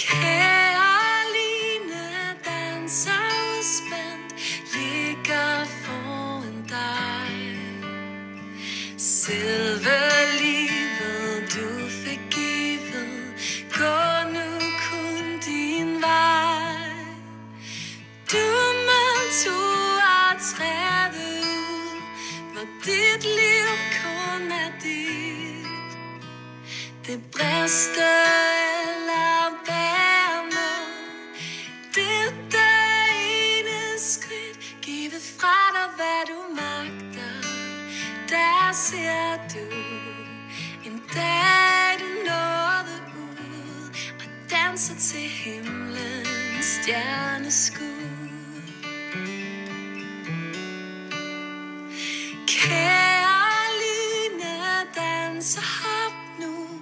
Kærligene danser spændt, ligger foran dig. Selve livet du fik givet, gå nu kun din vej. Du må turde træde ud, hvor dit liv kun er dit. Det brister eller bærer noget, det ene skridt. Giv fra dig, hvad du magter. Der ser du en dag, du nåede ud og danser til himlens stjerneskud. Kærligene danser op nu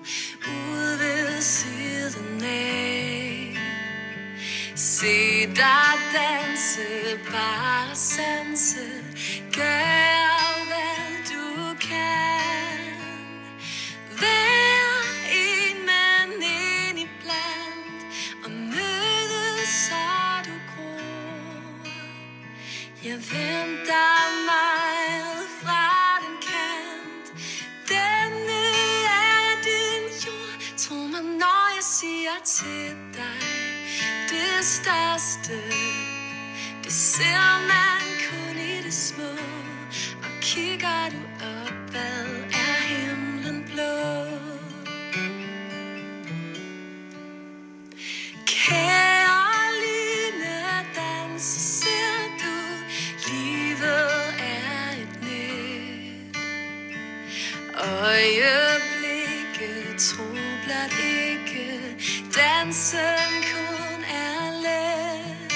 ude ved siden af. Se dig danse, bare sanse, gør hvad du kan. Vær en mand ind iblandt og mødes, så du gror. Jeg venter mig fra den kant. Denne er din jord. Tro mig, når jeg siger til dig, det største, det ser man kun i det små. Og kigger du opad, er himlen blå. Kærligene danser, ser du, livet er et net. Øjeblikket, tro blot ikke, dansen kun er let.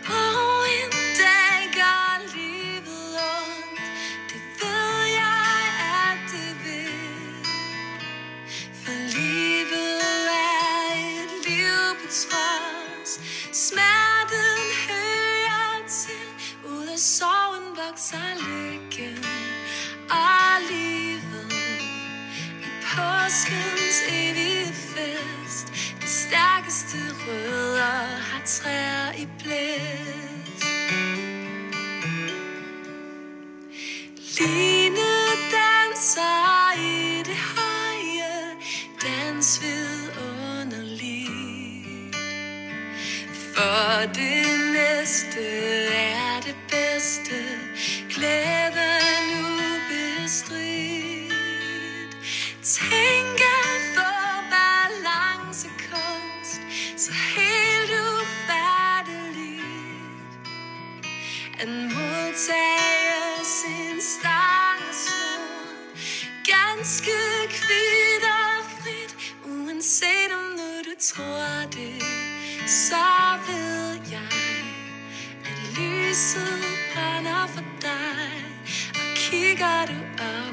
Og en dag gør livet ondt, det ved jeg, at det vil. For livet er et liv på trods, smerten hører til, ud af sorgen vokser lykken. Og livet i påskens evige fest, de stærkeste rødder har træer i blæst. Line danser i det høje, dans vidunderligt. For det næste er det bedste, glæden ubestridt. Tænk at få balancekunst, så helt ufatteligt. At modtage sin stang og snor, ganske kvidt og frit. Uanset om nu du tror det, så ved jeg, at lyset brænder for dig. Og kigger du op,